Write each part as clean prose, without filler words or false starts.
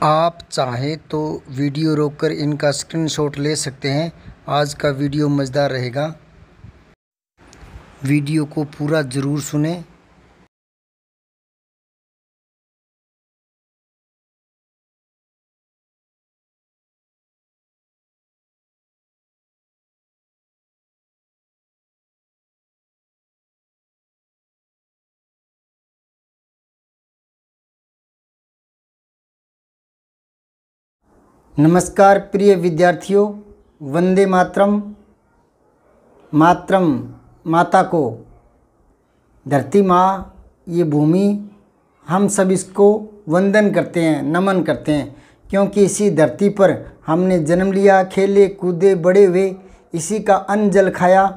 आप चाहें तो वीडियो रोककर इनका स्क्रीनशॉट ले सकते हैं। आज का वीडियो मज़ेदार रहेगा, वीडियो को पूरा ज़रूर सुनें। नमस्कार प्रिय विद्यार्थियों, वंदे मातरम। मातरम माता को, धरती माँ, ये भूमि, हम सब इसको वंदन करते हैं, नमन करते हैं, क्योंकि इसी धरती पर हमने जन्म लिया, खेले कूदे बड़े हुए, इसी का अन्न जल खाया,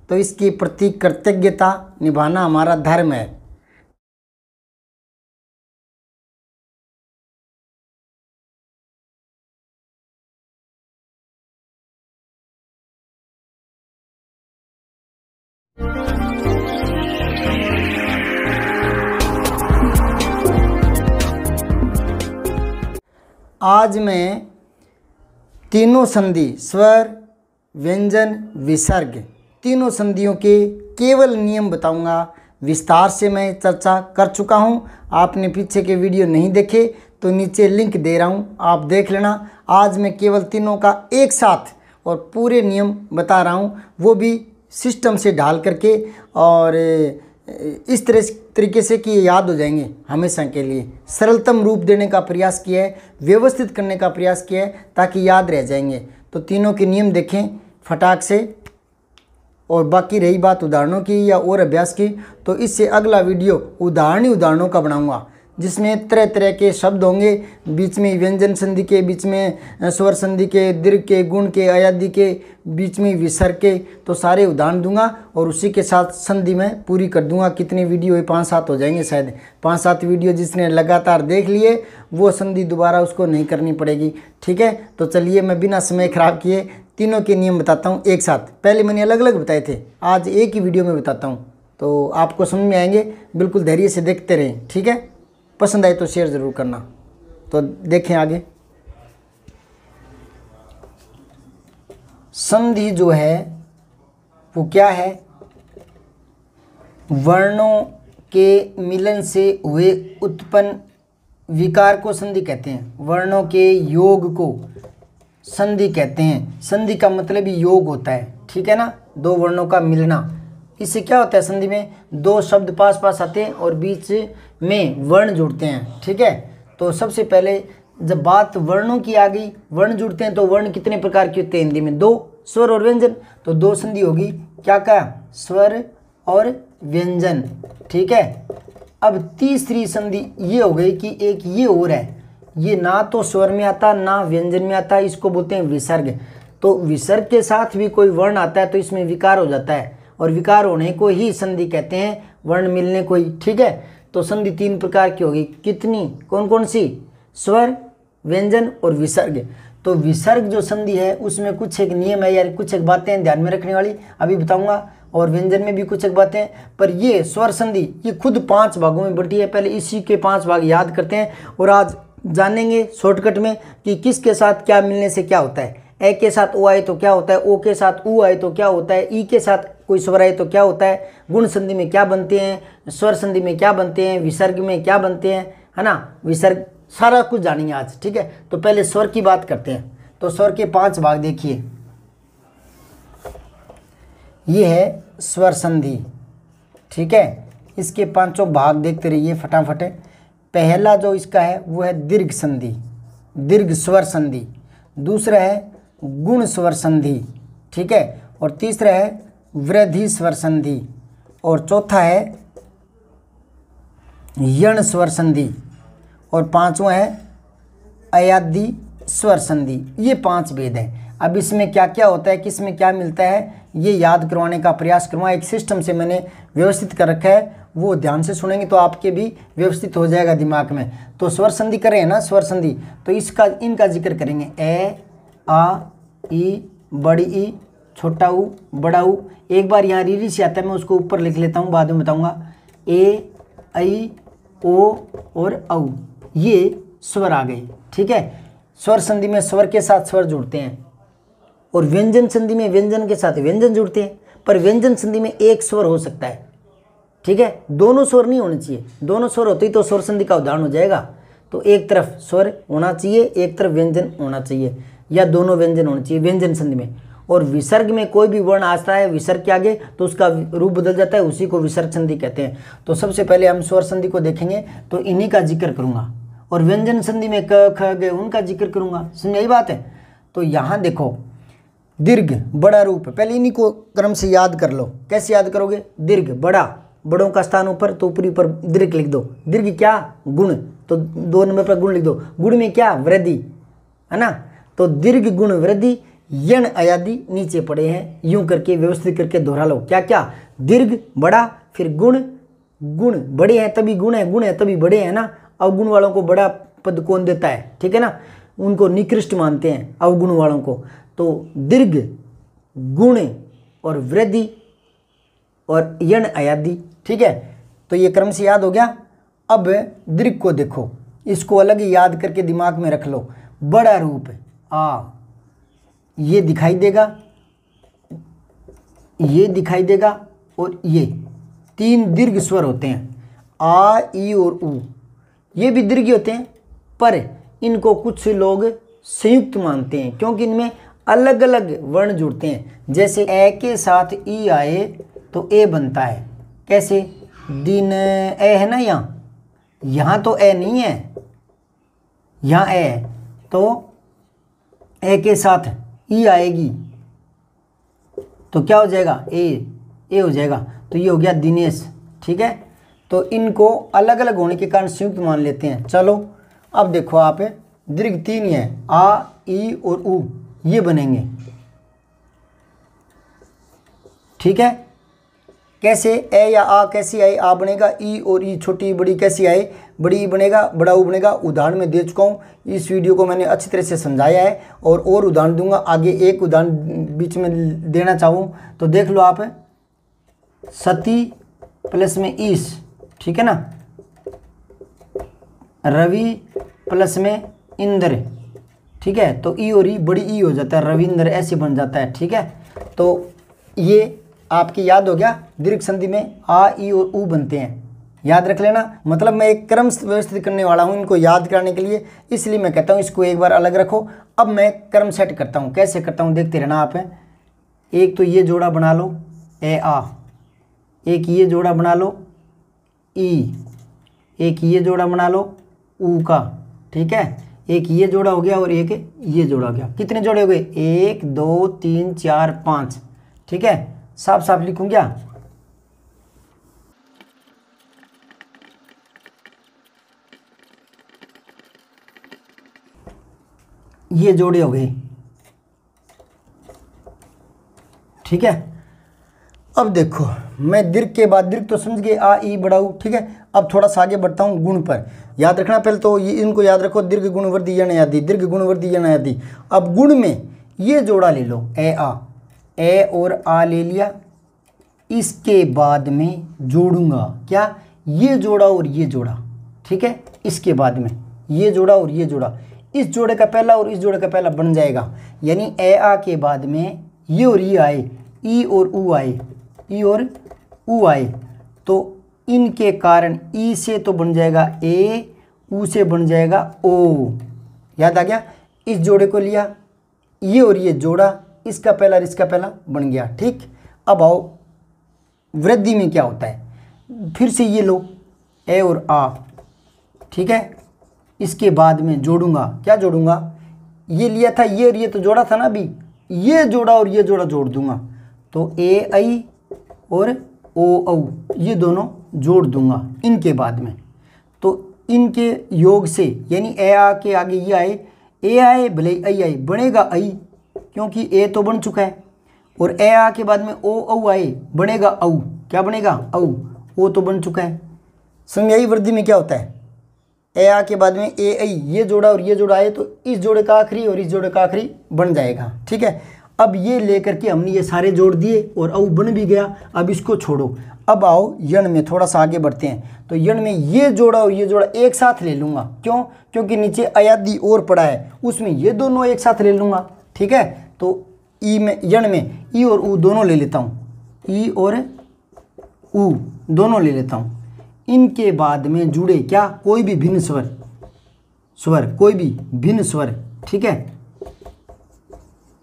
तो इसके प्रति कृतज्ञता निभाना हमारा धर्म है। आज मैं तीनों संधि, स्वर, व्यंजन, विसर्ग, तीनों संधियों के केवल नियम बताऊंगा। विस्तार से मैं चर्चा कर चुका हूं। आपने पीछे के वीडियो नहीं देखे तो नीचे लिंक दे रहा हूं, आप देख लेना। आज मैं केवल तीनों का एक साथ और पूरे नियम बता रहा हूं, वो भी सिस्टम से ढाल करके, और इस तरीके से कि याद हो जाएंगे हमेशा के लिए। सरलतम रूप देने का प्रयास किया है, व्यवस्थित करने का प्रयास किया है, ताकि याद रह जाएंगे। तो तीनों के नियम देखें फटाक से। और बाकी रही बात उदाहरणों की या और अभ्यास की, तो इससे अगला वीडियो उदाहरणों का बनाऊंगा, जिसमें तरह तरह के शब्द होंगे, बीच में व्यंजन संधि के, बीच में स्वर संधि के, दीर्घ के, गुण के, अयादि के, बीच में विसर्ग के, तो सारे उदाहरण दूंगा और उसी के साथ संधि में पूरी कर दूंगा। कितनी वीडियो है? 5-7 हो जाएंगे शायद। 5-7 वीडियो जिसने लगातार देख लिए वो संधि दोबारा उसको नहीं करनी पड़ेगी। ठीक है, तो चलिए मैं बिना समय खराब किए तीनों के नियम बताता हूँ एक साथ। पहले मैंने अलग अलग बताए थे, आज एक ही वीडियो में बताता हूँ, तो आपको समझ में आएंगे। बिल्कुल धैर्य से देखते रहें, ठीक है। पसंद आए तो शेयर ज़रूर करना। तो देखें आगे। संधि जो है वो क्या है? वर्णों के मिलन से हुए उत्पन्न विकार को संधि कहते हैं। वर्णों के योग को संधि कहते हैं। संधि का मतलब ही योग होता है, ठीक है ना, दो वर्णों का मिलना। इससे क्या होता है? संधि में दो शब्द पास पास आते हैं और बीच में वर्ण जुड़ते हैं, ठीक है। तो सबसे पहले जब बात वर्णों की आ गई, वर्ण जुड़ते हैं, तो वर्ण कितने प्रकार के होते हैं हिंदी में? 2, स्वर और व्यंजन। तो 2 संधि होगी, क्या कहा? स्वर और व्यंजन, ठीक है। अब तीसरी संधि ये हो गई कि एक ये और है, ये ना तो स्वर में आता ना व्यंजन में आता, इसको बोलते हैं विसर्ग। तो विसर्ग के साथ भी कोई वर्ण आता है तो इसमें विकार हो जाता है, और विकार होने को ही संधि कहते हैं, वर्ण मिलने को ही, ठीक है। तो संधि 3 प्रकार की होगी। कितनी? कौन कौन सी? स्वर, व्यंजन और विसर्ग। तो विसर्ग जो संधि है उसमें कुछ एक नियम है, यार कुछ एक बातें ध्यान में रखने वाली, अभी बताऊंगा। और व्यंजन में भी कुछ एक बातें, पर ये स्वर संधि ये खुद 5 भागों में बटी है। पहले इसी के 5 भाग याद करते हैं और आज जानेंगे शॉर्टकट में कि किसके साथ क्या मिलने से क्या होता है। ए के साथ ओ आए तो क्या होता है, ओ के साथ ऊ आए तो क्या होता है, ई के साथ कोई स्वर आए तो क्या होता है, गुण संधि में क्या बनते हैं, स्वर संधि में क्या बनते हैं, विसर्ग में क्या बनते हैं, है ना, विसर्ग, सारा कुछ जानेंगे आज, ठीक है। तो पहले स्वर की बात करते हैं। तो स्वर के 5 भाग देखिए, ये है स्वर संधि, ठीक है। इसके 5 भाग देखते रहिए फटाफट। पहला जो इसका है वो है दीर्घ संधि, दीर्घ स्वर संधि। दूसरा है गुण स्वर संधि, ठीक है। और तीसरा है वृद्धि स्वर संधि। और चौथा है यण स्वर संधि। और 5वां है अयादि स्वर संधि। ये 5 भेद हैं। अब इसमें क्या क्या होता है, किसमें क्या मिलता है, ये याद करवाने का प्रयास करूँगा। एक सिस्टम से मैंने व्यवस्थित कर रखा है, वो ध्यान से सुनेंगे तो आपके भी व्यवस्थित हो जाएगा दिमाग में। तो स्वर संधि करें ना, स्वर संधि, तो इनका जिक्र करेंगे। ए, आ, ई, बड़ी ई, छोटा ऊ, बड़ा ऊ। एक बार यहाँ रीरी से आता है, मैं उसको ऊपर लिख लेता हूँ, बाद में बताऊँगा। ए, ऐ, ओ और औ, ये स्वर आ गए। ठीक है, स्वर संधि में स्वर के साथ स्वर जुड़ते हैं और व्यंजन संधि में व्यंजन के साथ व्यंजन जुड़ते हैं, पर व्यंजन संधि में एक स्वर हो सकता है। ठीक है, दोनों स्वर नहीं होने चाहिए, दोनों स्वर होते ही तो स्वर संधि का उदाहरण हो जाएगा। तो एक तरफ स्वर होना चाहिए, एक तरफ व्यंजन होना चाहिए, या दोनों व्यंजन होने चाहिए व्यंजन संधि में। और विसर्ग में कोई भी वर्ण आता है विसर्ग के आगे तो उसका रूप बदल जाता है, उसी को विसर्ग संधि कहते हैं। तो सबसे पहले हम स्वर संधि को देखेंगे तो इन्हीं का जिक्र करूंगा, और व्यंजन संधि में क ख ग उनका जिक्र करूंगा। समझ यही बात है। तो यहाँ देखो, दीर्घ बड़ा रूप, पहले इन्हीं को क्रम से याद कर लो। कैसे याद करोगे? दीर्घ बड़ा, बड़ों का स्थान ऊपर तो ऊपरी पर दीर्घ लिख दो। दीर्घ क्या? गुण, तो 2 नंबर पर गुण लिख दो। गुण में क्या? वृद्धि, है ना। तो दीर्घ गुण वृद्धि यण अयादि नीचे पड़े हैं, यूं करके व्यवस्थित करके दोहरा लो। क्या क्या? दीर्घ बड़ा, फिर गुण, गुण बड़े हैं तभी गुण है, गुण है तभी बड़े हैं ना। अवगुण वालों को बड़ा पद कौन देता है? ठीक है ना, उनको निकृष्ट मानते हैं अवगुण वालों को। तो दीर्घ गुण और वृद्धि और यण अयादि। ठीक है, तो ये क्रम से याद हो गया। अब दीर्घ को देखो, इसको अलग ही याद करके दिमाग में रख लो। बड़ा रूप आ, ये दिखाई देगा, ये दिखाई देगा, और ये 3 दीर्घ स्वर होते हैं, आ, ई और ऊ। ये भी दीर्घ होते हैं, पर इनको कुछ लोग संयुक्त मानते हैं क्योंकि इनमें अलग अलग वर्ण जुड़ते हैं। जैसे ए के साथ ई आए तो ए बनता है। कैसे? दिन ए है ना, यहाँ तो ए नहीं है, यहाँ ए है, तो ए के साथ ई आएगी तो क्या हो जाएगा? ए हो जाएगा। तो ये हो गया दिनेश। ठीक है, तो इनको अलग अलग होने के कारण संयुक्त मान लेते हैं। चलो अब देखो, आप दीर्घ 3 ही है, आ, ई और ऊ, ये बनेंगे। ठीक है, कैसे? ए या आ कैसे आए? आ बनेगा, ई और ई छोटी बड़ी कैसे आए? बड़ी बनेगा, बड़ा ऊ बनेगा। उदाहरण में दे चुका हूँ, इस वीडियो को मैंने अच्छी तरह से समझाया है, और उदाहरण दूंगा आगे। एक उदाहरण बीच में देना चाहूँ तो देख लो आप, सती प्लस में ईश, ठीक है ना, रवि प्लस में इंद्र। ठीक है, तो ई और ई बड़ी ई हो जाता है, रविंद्र ऐसे बन जाता है। ठीक है, तो ये आपकी याद हो गया। दीर्घ संधि में आ, ई और ऊ बनते हैं, याद रख लेना। मतलब मैं एक क्रम व्यवस्थित करने वाला हूँ इनको याद कराने के लिए, इसलिए मैं कहता हूँ इसको एक बार अलग रखो। अब मैं क्रम सेट करता हूँ, कैसे करता हूँ देखते रहना आप। एक तो ये जोड़ा बना लो, ए आ, एक ये जोड़ा बना लो, ई, एक ये जोड़ा बना लो, ऊ का। ठीक है, एक ये जोड़ा हो गया और एक ये जोड़ा हो गया। कितने जोड़े हो गए? 1 2 3 4 5। ठीक है, साफ साफ लिखूं क्या? ये जोड़े हो गए। ठीक है, अब देखो, मैं दीर्घ के बाद, दीर्घ तो समझ गए, आ, ई, बड़ा ऊ। ठीक है, अब थोड़ा सा आगे बढ़ता हूँ गुण पर। याद रखना पहले तो ये, इनको याद रखो, दीर्घ गुण वृद्धि यण आदि, दीर्घ गुण वृद्धि यण आदि। अब गुण में ये जोड़ा ले लो, ए आ, ए और आ ले लिया, इसके बाद में जोड़ूंगा क्या? ये जोड़ा और ये जोड़ा। ठीक है, इसके बाद में ये जोड़ा और ये जोड़ा, इस जोड़े का पहला और इस जोड़े का पहला बन जाएगा। यानी ए आ के बाद में ये और ये आए, ई और ऊ आए, ई और ऊ आए, तो इनके कारण ई से तो बन जाएगा ए, ऊ से बन जाएगा ओ। याद आ गया? इस जोड़े को लिया, ये और ये जोड़ा, इसका पहला और इसका पहला बन गया। ठीक, अब आओ वृद्धि में क्या होता है? फिर से ये लो, ए और आ। ठीक है, इसके बाद में जोड़ूंगा, क्या जोड़ूंगा? ये लिया था, ये और ये तो जोड़ा था ना अभी, ये जोड़ा और ये जोड़ा जोड़ दूंगा, तो ए आई और ओ औ, ये दोनों जोड़ दूंगा इनके बाद में। तो इनके योग से, यानी ए आ के आगे ये आए, ए आए भले आई आए, बनेगा आई, क्योंकि ए तो बन चुका है, और ए आ के बाद में ओ औ आए, बनेगा औ। क्या बनेगा? औ, ओ तो बन चुका है। समझाई? वृद्धि में क्या होता है? ए आ के बाद में ए आई, ये जोड़ा और ये जोड़ा आए तो इस जोड़े का आखिरी और इस जोड़े का आखिरी बन जाएगा। ठीक है, अब ये लेकर के हमने ये सारे जोड़ दिए और औ बन भी गया। अब इसको छोड़ो, अब आओ यण में थोड़ा सा आगे बढ़ते हैं। तो यण में ये जोड़ा और ये जोड़ा एक साथ ले लूँगा, क्यों? क्योंकि नीचे अयादी और पड़ा है, उसमें ये दोनों एक साथ ले लूँगा, ठीक है। तो ई में, यण में ई और ऊ दोनों ले लेता हूँ, ई और ऊ दोनों ले लेता हूँ। इनके बाद में जुड़े क्या? कोई भी भिन्न स्वर, कोई भी भिन्न स्वर, ठीक है।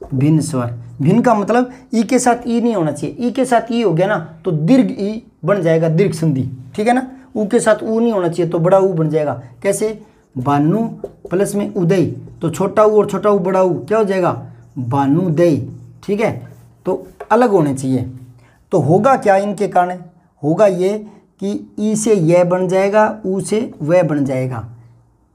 भिन्न स्वर, भिन्न का मतलब ई के साथ ई नहीं होना चाहिए, ई के साथ ई हो गया ना तो दीर्घ ई बन जाएगा, दीर्घ संधि, ठीक है ना। ऊ के साथ ऊ नहीं होना चाहिए तो बड़ा ऊ बन जाएगा। कैसे? भानु प्लस में उदय, तो छोटा ऊ और छोटा ऊ बड़ा ऊ क्या हो जाएगा? भानुदय, ठीक है। तो अलग होने चाहिए। तो होगा क्या इनके कारण? होगा ये कि ई से यह बन जाएगा, ऊ से वह बन जाएगा,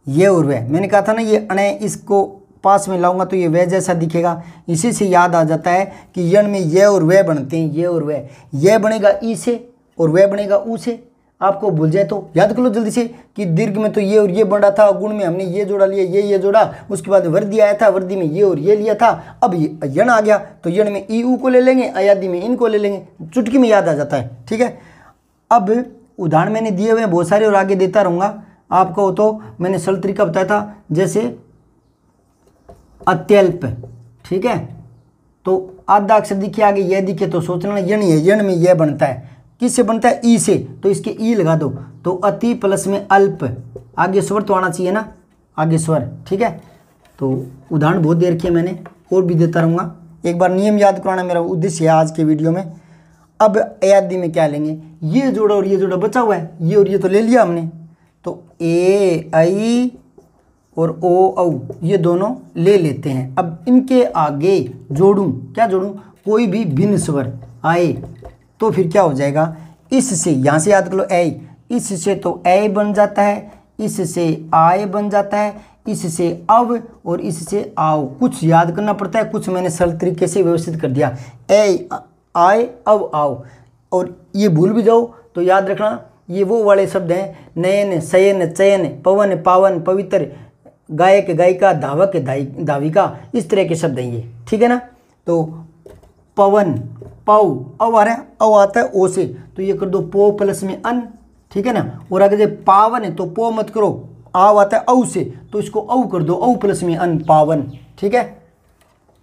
ये और वह। मैंने कहा था ना ये अणय, इसको पास में लाऊंगा तो ये वह जैसा दिखेगा। इसी से याद आ जाता है कि यण में ये और वह बनते हैं, ये और वह। यह बनेगा ई से और वह बनेगा ऊ से। आपको भूल जाए तो याद कर लो जल्दी से कि दीर्घ में तो ये और ये बन रहा था, गुण में हमने ये जोड़ा लिया, ये जोड़ा, उसके बाद वर्दी आया था, वर्दी में ये और ये लिया था। अब यण आ गया तो यण में ई ऊ को ले लेंगे, अयादी में इनको ले लेंगे, चुटकी में याद आ जाता है, ठीक है। अब उदाहरण मैंने दिए हुए हैं बहुत सारे और आगे देता रहूँगा आपको। तो मैंने सरल तरीका बताया था, जैसे अत्यल्प, ठीक है। तो आधा अक्षर दिखे आगे यह दिखे तो सोचना यण ही है, यण में यह बनता है। किससे बनता है? ई से, तो इसके ई लगा दो। तो अति प्लस में अल्प, आगे स्वर तो आना चाहिए ना, आगे स्वर, ठीक है। तो उदाहरण बहुत देर किए मैंने, और भी देता रहूँगा। एक बार नियम याद कराना मेरा उद्देश्य है आज के वीडियो में। अब अयादी में क्या लेंगे? ये जोड़ा और ये जोड़ा बचा हुआ है, ये और ये तो ले लिया हमने। तो ए आई और ओ औ ये दोनों ले लेते हैं। अब इनके आगे जोड़ूं, क्या जोड़ूं? कोई भी भिन्न स्वर आए तो फिर क्या हो जाएगा? इससे, यहाँ से याद कर लो ऐ, इससे तो ऐ बन जाता है, इससे आय बन जाता है, इससे अव और इससे आओ। कुछ याद करना पड़ता है, कुछ मैंने सरल तरीके से व्यवस्थित कर दिया। ऐ आय अव आओ। और ये भूल भी जाओ तो याद रखना ये वो वाले शब्द हैं, नयन, शयन, चयन, पवन, पावन, पवित्र, गायक, गायिका, धावक, धाविका, इस तरह के शब्द हैं ये, ठीक है ना। तो पवन, पौ, अव आ रहा है, अव आता है ओ से, तो ये कर दो पो प्लस में अन, ठीक है ना। और अगर पावन है तो पो मत करो, आव आता है औ से, तो इसको औ कर दो, औ प्लस में अन, पावन, ठीक है।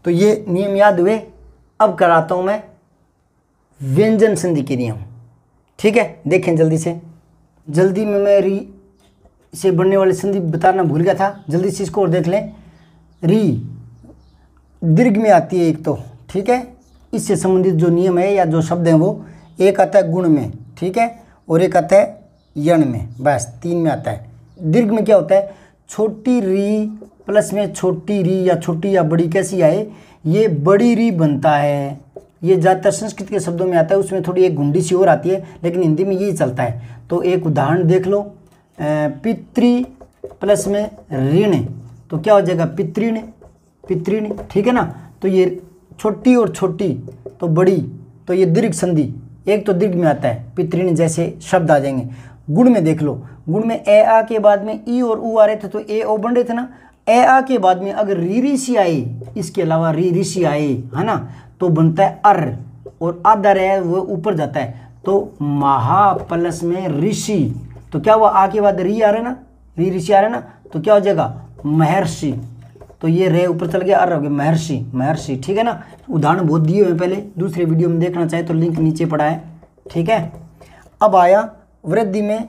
तो ये नियम याद हुए। अब कराता हूँ मैं व्यंजन संधि के नियम, ठीक है। देखें जल्दी से, जल्दी में मैं री से बनने वाली संधि बताना भूल गया था, जल्दी से इसको और देख लें। री दीर्घ में आती है एक तो, ठीक है। इससे संबंधित जो नियम है या जो शब्द हैं वो, एक आता है गुण में, ठीक है, और एक आता है यण में, बस 3 में आता है। दीर्घ में क्या होता है? छोटी री प्लस में छोटी री, या छोटी या बड़ी कैसी आए, ये बड़ी री बनता है। ये ज़्यादातर संस्कृत के शब्दों में आता है, उसमें थोड़ी एक घुंडी सी और आती है, लेकिन हिंदी में यही चलता है। तो एक उदाहरण देख लो, पितृ प्लस में ऋण, तो क्या हो जाएगा? पितृण, पितृण, ठीक है ना। तो ये छोटी और छोटी तो बड़ी, तो ये दीर्घ संधि, एक तो दीर्घ में आता है, पितृण जैसे शब्द आ जाएंगे। गुण में देख लो, गुण में ए आ के बाद में ई और ऊ आ रहे थे तो ए ओ बन रहे थे ना। ए आ के बाद में अगर री ऋषि आए, इसके अलावा री ऋषि आए, है ना, तो बनता है अर, और आधा रहे वो ऊपर जाता है, तो महा प्लस में ऋषि, तो क्या हुआ? आ के बाद री आ रहा है ना, री ऋषि आ रहा है ना, तो क्या हो जाएगा? महर्षि। तो ये रे ऊपर चल गया, अर हो गया महर्षि, महर्षि, ठीक है ना। उदाहरण बहुत दिए हुए हैं पहले, दूसरे वीडियो में देखना चाहे तो लिंक नीचे पड़ा है, ठीक है। अब आया वृद्धि में,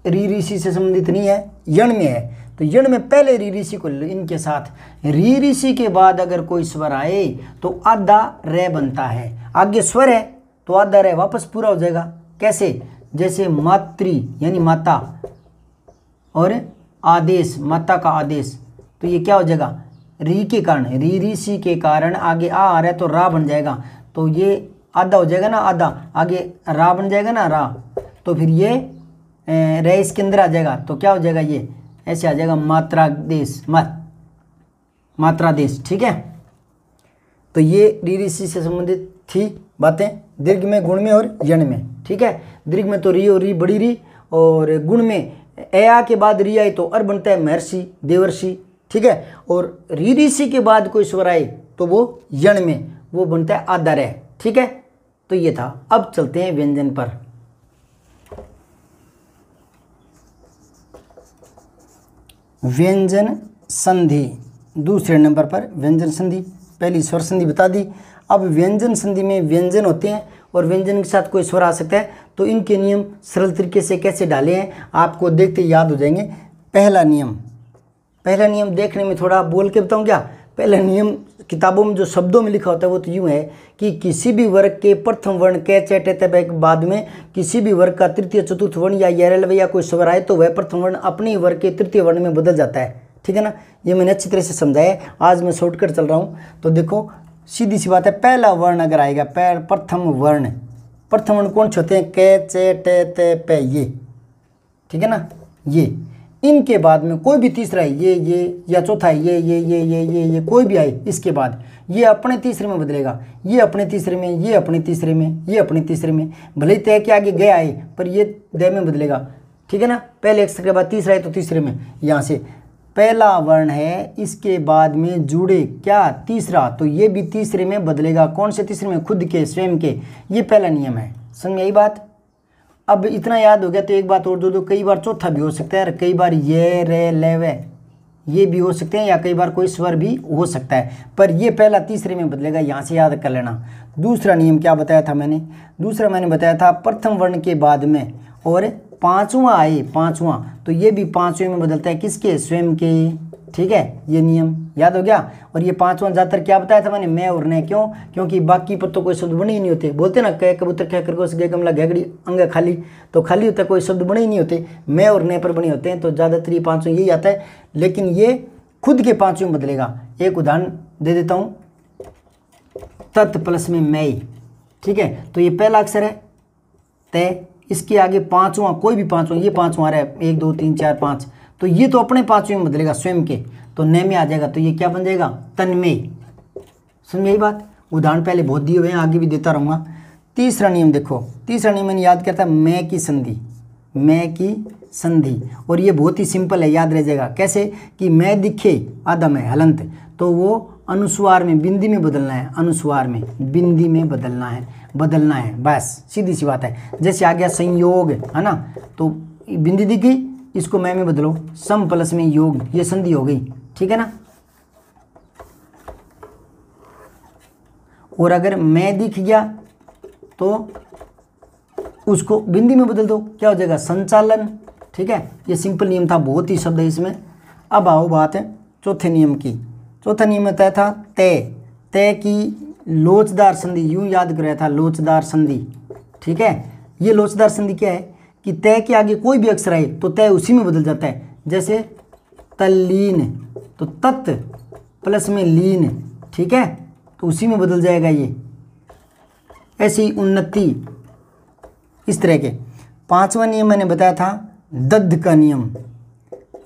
री ऋषि से संबंधित नहीं है, यण में है। तो यण में पहले री ऋषि को इनके साथ, री ऋषि के बाद अगर कोई स्वर आए तो आधा रे बनता है। आगे स्वर है तो आधा रे वापस पूरा हो जाएगा। कैसे? जैसे मातृ यानी माता, और आदेश, माता का आदेश, तो ये क्या हो जाएगा? री के कारण, री ऋषि के कारण आगे आ रहा है तो रा बन जाएगा, तो ये आधा हो जाएगा ना, आधा आगे रा बन जाएगा ना, रा, तो फिर ये रे इसके अंदर आ जाएगा, तो क्या हो जाएगा? ये ऐसे आ जाएगा मात्रादेश, मात्रादेश, ठीक है। तो ये री ऋषि से संबंधित थी बातें, दीर्घ में, गुण में और यण में, ठीक है। दीर्घ में तो री और री, बड़ी री, और गुण में ए आ के बाद री आई तो अर बनता है महर्षि, देवर्षि, ठीक है। और री ऋषि के बाद कोई स्वर आए तो वो यण में, वो बनता है आधा रे, ठीक है। तो ये था। अब चलते हैं व्यंजन पर। व्यंजन संधि। दूसरे नंबर पर व्यंजन संधि, पहली स्वर संधि बता दी। अब व्यंजन संधि में व्यंजन होते हैं और व्यंजन के साथ कोई स्वर आ सकता है, तो इनके नियम सरल तरीके से कैसे डाले हैं आपको देखते याद हो जाएंगे। पहला नियम देखने में थोड़ा बोल के बताऊं क्या। पहला नियम किताबों में जो शब्दों में लिखा होता है वो तो यूँ है कि किसी भी वर्ग के प्रथम वर्ण के चेटे के बाद में किसी भी वर्ग का तृतीय चतुर्थ वर्ण या यरल या कोई स्वर आए तो वह प्रथम वर्ण अपने वर्ग के तृतीय वर्ण में बदल जाता है। ठीक है ना, ये मैंने अच्छी तरह से समझाया है। आज मैं शॉर्टकट चल रहा हूँ, तो देखो सीधी सी बात है। पहला वर्ण अगर आएगा प्रथम वर्ण कौन से होते हैं, के चे टे ते पे ये, ठीक है ना, ये। इनके बाद में कोई भी तीसरा है, ये या चौथा है, ये कोई भी आए इसके बाद ये अपने तीसरे में बदलेगा, ये अपने तीसरे में, ये अपने तीसरे में, ये अपने तीसरे में, भले ही तय के आगे गया है पर ये दय में बदलेगा। ठीक है ना, पहले अक्षर के बाद तीसरा है तो तीसरे में, यहाँ से पहला वर्ण है इसके बाद में जुड़े क्या तीसरा, तो ये भी तीसरे में बदलेगा। कौन से तीसरे में, खुद के, स्वयं के। ये पहला नियम है, समझ में आई बात। अब इतना याद हो गया तो एक बात और दो, कई बार चौथा भी हो सकता है, कई बार ये रे ले वे ये भी हो सकते हैं, या कई बार कोई स्वर भी हो सकता है, पर ये पहला तीसरे में बदलेगा, यहाँ से याद कर लेना। दूसरा नियम क्या बताया था मैंने, दूसरा मैंने बताया था प्रथम वर्ण के बाद में और पांचवा आए, पांचवा, तो ये भी पांचवें में बदलता है, किसके, स्वयं के। ठीक है, ये नियम याद हो गया। और ये पांचवा ज़्यादातर क्या बताया था मैंने, मैं और ने, क्यों, क्योंकि बाकी पर तो कोई शब्द बने ही नहीं होते। बोलते ना कै कबूतर कै खरगोश गे कमला घेगड़ी अंग खाली, तो खाली होता है, कोई शब्द बने ही नहीं होते, मैं और ने पर बने होते हैं। तो ज़्यादातर ये पांचों यही आता है, लेकिन ये खुद के पांचों में बदलेगा। एक उदाहरण दे देता हूँ, तत् प्लस में मैं, ठीक है, तो ये पहला अक्षर है तय, इसके आगे पांचवा, कोई भी पांचवा, ये पांचवा आ रहा है, 1 2 3 4 5, तो ये तो अपने पांचवें में बदलेगा, स्वयं के, तो न में आ जाएगा, तो ये क्या बन जाएगा, तन्मय। समझ में यही बात। उदाहरण पहले बहुत दिए हुए हैं, आगे भी देता रहूँगा। तीसरा नियम देखो, तीसरा नियम मैंने याद किया था, मैं की संधि, मैं की संधि, और ये बहुत ही सिंपल है, याद रह जाएगा। कैसे कि मैं दिखे आदम है हलंत, तो वो अनुस्वार में बिंदी में बदलना है, अनुस्वार में बिंदी में बदलना है, बस सीधी सी बात है। जैसे आ गया संयोग, है ना, तो बिंदी दिखी, इसको मैं में बदलो, सम प्लस में योग, ये संधि हो गई। ठीक है ना, और अगर मैं दिख गया तो उसको बिंदी में बदल दो, क्या हो जाएगा, संचालन। ठीक है, ये सिंपल नियम था, बहुत ही शब्द है इसमें। अब आओ बात है चौथे नियम की। चौथा नियम तय था तय की लोचदार संधि, यूं याद कराया था, लोचदार संधि। ठीक है, ये लोचदार संधि क्या है कि तय के आगे कोई भी अक्षर आए तो तय उसी में बदल जाता है। जैसे तल्लीन, तो तत् प्लस में लीन, ठीक है, तो उसी में बदल जाएगा ये। ऐसे ही उन्नति, इस तरह के। पांचवा नियम मैंने बताया था दद्ध का नियम,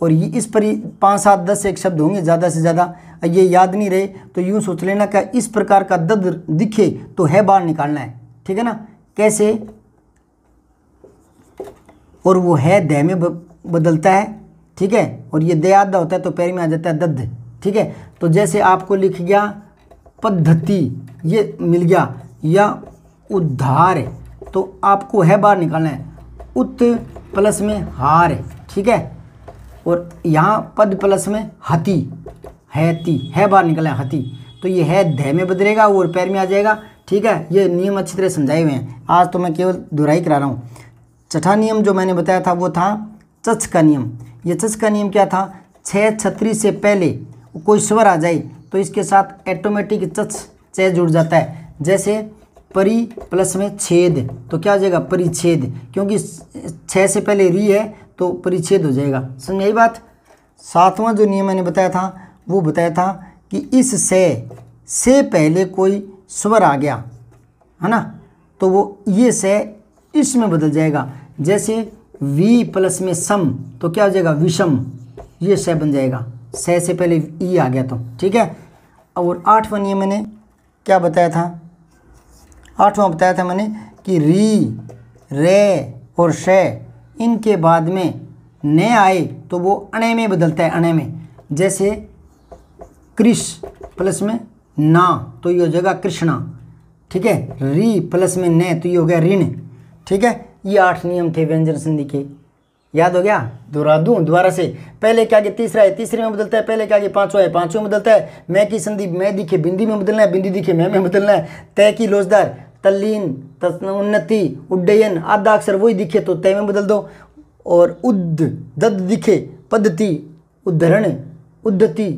और ये इस पर 5 7 10 एक शब्द होंगे ज़्यादा से ज़्यादा, ये याद नहीं रहे तो यूँ सोच लेना कि इस प्रकार का दद्ध दिखे तो है बाहर निकालना है। ठीक है ना, कैसे, और वो है दय में बदलता है। ठीक है, और ये दय आधा होता है तो पैर में आ जाता है दद्ध। ठीक है, तो जैसे आपको लिख गया पद्धति, ये मिल गया, या उद्धार, तो आपको है बाहर निकालना है, उत प्लस में हार। ठीक है, और यहाँ पद प्लस में हति, हैती, है बाहर निकलना है हति, तो ये है धय में बदलेगा और पैर में आ जाएगा। ठीक है, ये नियम अच्छी तरह समझाए हुए हैं, आज तो मैं केवल दोहराई करा रहा हूँ। छठा नियम जो मैंने बताया था वो था चच का नियम। ये चच का नियम क्या था, 6 छतरी से पहले कोई स्वर आ जाए तो इसके साथ ऑटोमेटिक चच च जुड़ जाता है। जैसे परि प्लस में छेद, तो क्या हो जाएगा, परिच्छेद, क्योंकि 6 से पहले री है तो परिच्छेद हो जाएगा। समझ आई बात। सातवां जो नियम मैंने बताया था वो बताया था कि इस से पहले कोई स्वर आ गया, है ना, तो वो ये से इसमें बदल जाएगा। जैसे वी प्लस में सम, तो क्या हो जाएगा, विषम, ये से बन जाएगा, से पहले ई आ गया तो। ठीक है, और आठवां नियम मैंने क्या बताया था, आठवां बताया था मैंने कि री, रे और शे, इनके बाद में न आए तो वो अणे में बदलता है, अणे में। जैसे कृष प्लस में ना, तो ये हो जाएगा कृष्णा। ठीक है, री प्लस में न, तो ये हो गया ऋण। ठीक है, ये 8 नियम थे व्यंजन संधि के। याद हो गया? दोहरा दूं दोबारा से। पहले क्या आगे तीसरा है, तीसरे में बदलता है। पहले क्या आगे पांचवा है, पांचवें में बदलता है। मैं की संधि मैं दिखे बिंदी में बदलना है, बिंदी दिखे मैं में बदलना है। तय की लोचदार तल्लीन उन्नति उड्डयन आधा अक्षर वही दिखे तो तय में बदल दो। और उद्द दद दिखे पद्धति उद्धरण उद्धति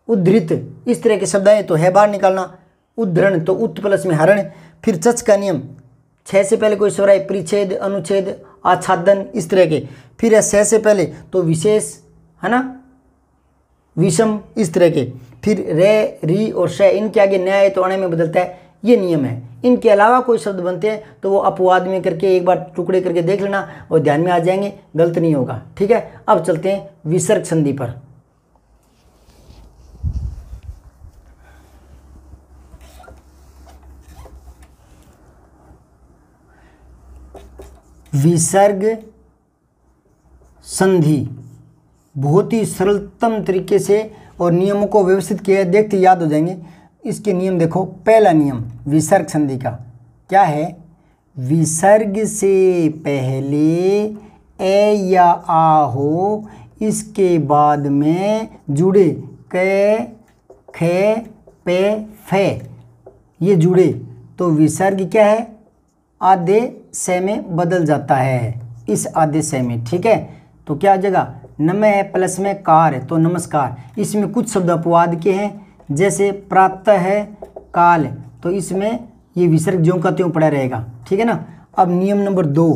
उद्धृत इस तरह के शब्द आए तो है बाहर निकालना। उद्धरण तो उत प्लस में हरण। फिर चच का नियम, 6 से पहले कोई स्वर आए, परिच्छेद अनुच्छेद आच्छादन इस तरह के। फिर है 6 से पहले तो विशेष है ना, विषम इस तरह के। फिर रे री और श इनके आगे न्याय तो अणे में बदलता है, ये नियम है। इनके अलावा कोई शब्द बनते हैं तो वो अपवाद में करके एक बार टुकड़े करके देख लेना और ध्यान में आ जाएंगे, गलत नहीं होगा। ठीक है, अब चलते हैं विसर्ग संधि पर। विसर्ग संधि बहुत ही सरलतम तरीके से और नियमों को व्यवस्थित किया है, देखते याद हो जाएंगे। इसके नियम देखो। पहला नियम विसर्ग संधि का क्या है? विसर्ग से पहले ए या आ हो, इसके बाद में जुड़े क ख पे फे ये जुड़े तो विसर्ग क्या है? आधे से में बदल जाता है, इस आधे से में। ठीक है, तो क्या हो जाएगा? नमः है प्लस में कार है तो नमस्कार। इसमें कुछ शब्द अपवाद के हैं, जैसे प्रातः है काल, तो इसमें ये विसर्ग ज्यों का त्यों पड़ा रहेगा। ठीक है ना। अब नियम नंबर 2,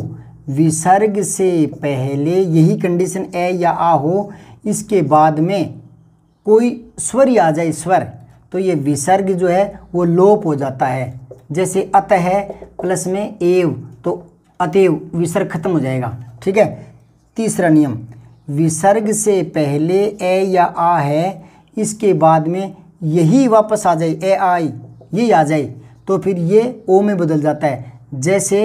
विसर्ग से पहले यही कंडीशन ए या आ हो, इसके बाद में कोई स्वर ही आ जाए स्वर, तो ये विसर्ग जो है वो लोप हो जाता है। जैसे अत है प्लस में एव तो अतएव विसर्ग खत्म हो जाएगा। ठीक है। तीसरा नियम, विसर्ग से पहले ए या आ है, इसके बाद में यही वापस आ जाए, ए आई यही आ जाए, तो फिर ये ओ में बदल जाता है। जैसे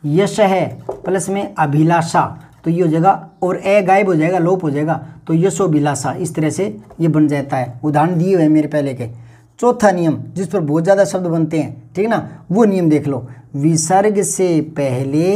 यश है प्लस में अभिलाषा तो ये हो जाएगा, और ए गायब हो जाएगा, लोप हो जाएगा, तो यशोभिलाषा इस तरह से ये बन जाता है। उदाहरण दिए हुए मेरे पहले के। चौथा नियम जिस पर बहुत ज़्यादा शब्द बनते हैं, ठीक है ना, वो नियम देख लो। विसर्ग से पहले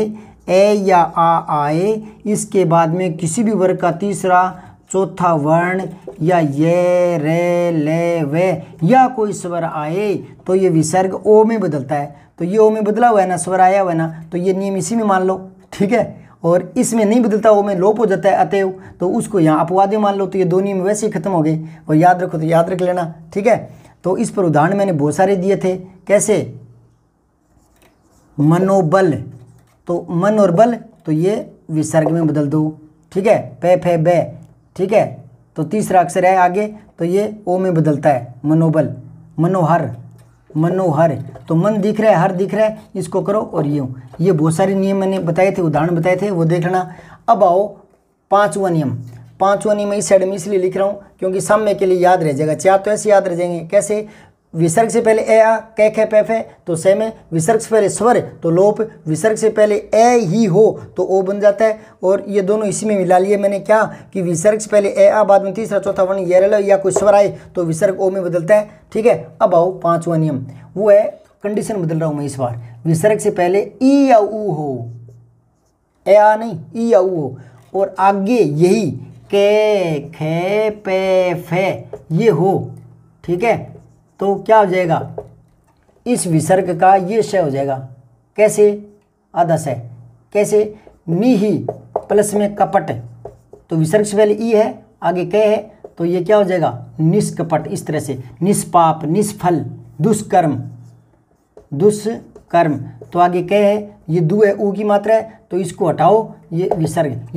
ए या आ आए, इसके बाद में किसी भी वर्ग का तीसरा चौथा वर्ण या ये रे ले वे या कोई स्वर आए तो ये विसर्ग ओ में बदलता है। तो ये ओ में बदला हुआ है ना, स्वर आया हुआ है ना, तो ये नियम इसी में मान लो। ठीक है। और इसमें नहीं बदलता, ओ में लोप हो जाता है अतएव, तो उसको यहाँ अपवाद में मान लो। तो ये दो नियम वैसे ही खत्म हो गए। और याद रखो तो याद रख लेना। ठीक है। तो इस पर उदाहरण मैंने बहुत सारे दिए थे। कैसे? मनोबल, तो मन और बल तो ये विसर्ग में बदल दो। ठीक है। पे फे बे, ठीक है, तो तीसरा अक्षर है आगे तो ये ओ में बदलता है, मनोबल। मनोहर, मनोहर, तो मन दिख रहा है, हर दिख रहा है, इसको करो और ये बहुत सारे नियम मैंने बताए थे, उदाहरण बताए थे, वो देख लेना। अब आओ पांचवा नियम। पांचवा नियम इस साइड में इसलिए लिख रहा हूँ क्योंकि सामने के लिए याद रह जाएगा। चार तो ऐसे याद रह जाएंगे। कैसे? विसर्ग से पहले ए आ कै खे पे फे तो से में, विसर्ग से पहले स्वर तो लोप, विसर्ग से पहले ए ही हो तो ओ बन जाता है। और ये दोनों इसी में मिला लिए मैंने। क्या कि विसर्ग से पहले ए आ बाद में तीसरा चौथा वर्ण ये या कोई स्वर आए तो विसर्ग ओ में बदलता है। ठीक है। अब आओ पांचवा नियम, वो है कंडीशन बदल रहा हूँ मैं इस बार। विसर्ग से पहले ई या ऊ हो, ए आ नहीं, ई या ऊ हो, और आगे यही के खे पे फे ये हो। ठीक है। तो क्या हो जाएगा? इस विसर्ग का ये श हो जाएगा। कैसे? आधा श। कैसे? निहि प्लस में कपट, तो विसर्ग से पहले ई है, आगे क है, तो ये क्या हो जाएगा? निष्कपट। इस तरह से निष्पाप, निष्फल, दुष्कर्म, दुष्कर्म, तो आगे क है, ये दु है, ऊ की मात्रा है, तो इसको हटाओ, ये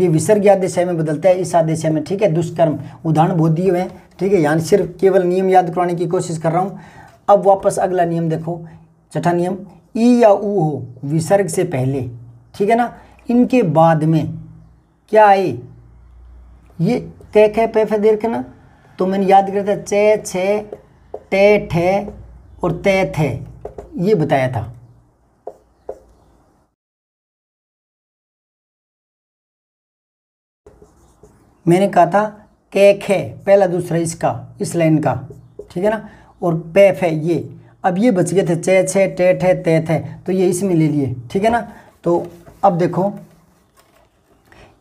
विसर्ग आदेश में बदलता है, इस आदेश में। ठीक है। दुष्कर्म, उदाहरण बहुत दिए हुए हैं। ठीक है। यहाँ सिर्फ केवल नियम याद करवाने की कोशिश कर रहा हूँ। अब वापस अगला नियम देखो, छठा नियम, ई या ऊ हो विसर्ग से पहले, ठीक है ना, इनके बाद में क्या आए? ये कै खे पे फे देख ना, तो मैंने याद किया था चे छे टे ठे और ते थे, ये बताया था। मैंने कहा था कै खे पहला दूसरा इसका, इस लाइन का, ठीक है ना, और पे फे ये। अब ये बच गए थे चे छे टे ठे ते थे, तो ये इसमें ले लिए। ठीक है ना। तो अब देखो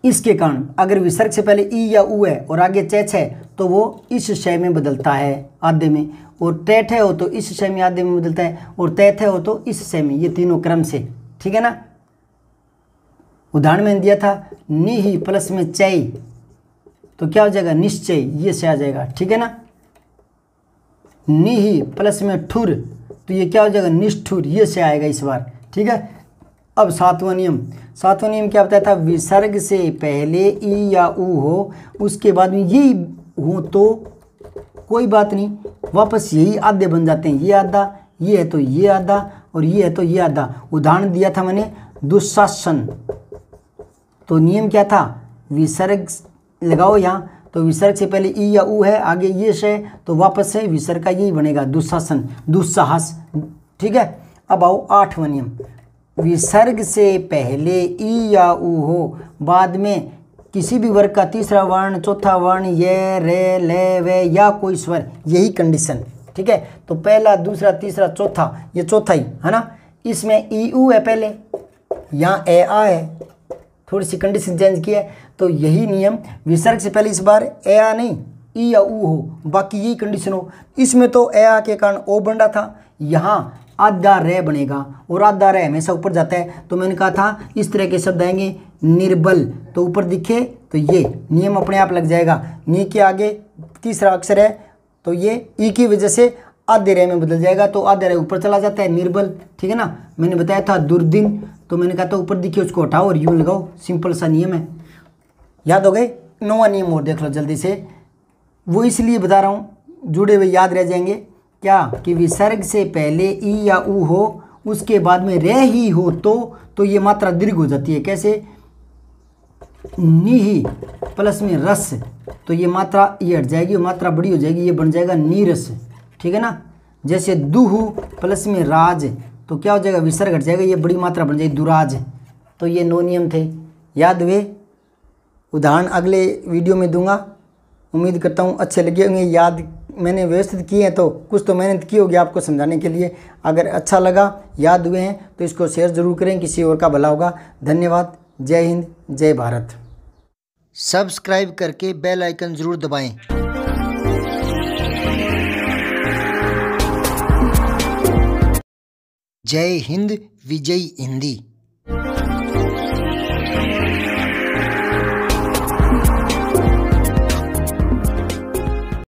इसके कारण अगर विसर्ग से पहले ई या ऊ है और आगे चेच है तो वो इस शय में बदलता है आधे में, और टेठ है हो तो इस शय में आधे में बदलता है, और तैथ है हो तो इस शय में, ये तीनों क्रम से। ठीक है ना। उदाहरण में दिया था निहि प्लस में चय, तो क्या हो जाएगा निश्चय, ये से आ जाएगा। ठीक है ना। निहि प्लस में ठुर, तो ये क्या हो जाएगा निष्ठुर, ये से आएगा इस बार। ठीक है। अब सातवां नियम क्या बताया था, विसर्ग से पहले ई या ऊ हो उसके बाद में यही हो तो कोई बात नहीं, वापस यही आधे बन जाते हैं, ये आधा, ये है तो ये आधा, और ये है तो ये आधा। उदाहरण दिया था मैंने दुशासन, तो नियम क्या था, विसर्ग लगाओ यहाँ, तो विसर्ग से पहले ई या ऊ है, आगे ये शय, तो वापस से विसर्ग का यही बनेगा दुशासन, दुस्साहस। ठीक है। अब आओ आठवां नियम, विसर्ग से पहले ई या ऊ हो, बाद में किसी भी वर्ग का तीसरा वर्ण, चौथा वर्ण, ये, रे, ले, वे या कोई स्वर, यही कंडीशन। ठीक है। तो पहला, दूसरा, तीसरा, चौथा, ये चौथा ही है ना। इसमें ई ऊ है पहले, यहाँ ए आ है, थोड़ी सी कंडीशन चेंज की है, तो यही नियम विसर्ग से पहले इस बार ए आ नहीं ई या ऊ हो, बाकी यही कंडीशन हो। इसमें तो ए आ के कारण ओ बन रहा था, यहाँ आधा रे बनेगा, और आधा रे हमेशा ऊपर जाता है, तो मैंने कहा था इस तरह के शब्द आएंगे निर्बल, तो ऊपर दिखे तो ये नियम अपने आप लग जाएगा। नी के आगे तीसरा अक्षर है तो ये ई की वजह से आधे रे में बदल जाएगा, तो आधे रे ऊपर चला जाता है निर्बल। ठीक है ना। मैंने बताया था दुर्दिन, तो मैंने कहा था ऊपर दिखे उसको हटाओ और यूं लगाओ, सिंपल सा नियम है। याद हो गए। नौवां नियम और देख लो जल्दी से, वो इसलिए बता रहा हूँ जुड़े हुए याद रह जाएंगे। क्या कि विसर्ग से पहले ई या ऊ हो उसके बाद में रे ही हो तो ये मात्रा दीर्घ हो जाती है। कैसे, निहि प्लस में रस, तो ये मात्रा ये हट जाएगी, मात्रा बड़ी हो जाएगी, ये बन जाएगा नीरस। ठीक है ना। जैसे दुहु प्लस में राज, तो क्या हो जाएगा विसर्ग हट जाएगा, ये बड़ी मात्रा बन जाएगी दुराज। तो ये 9 नियम थे, याद हुए। उदाहरण अगले वीडियो में दूंगा, उम्मीद करता हूँ अच्छे लगे होंगे। याद मैंने व्यवस्थित किए हैं, तो कुछ तो मेहनत की होगी आपको समझाने के लिए। अगर अच्छा लगा, याद हुए हैं, तो इसको शेयर ज़रूर करें, किसी और का भला होगा। धन्यवाद। जय हिंद, जय भारत। सब्सक्राइब करके बेल आइकन ज़रूर दबाएं। जय हिंद, विजय हिंदी।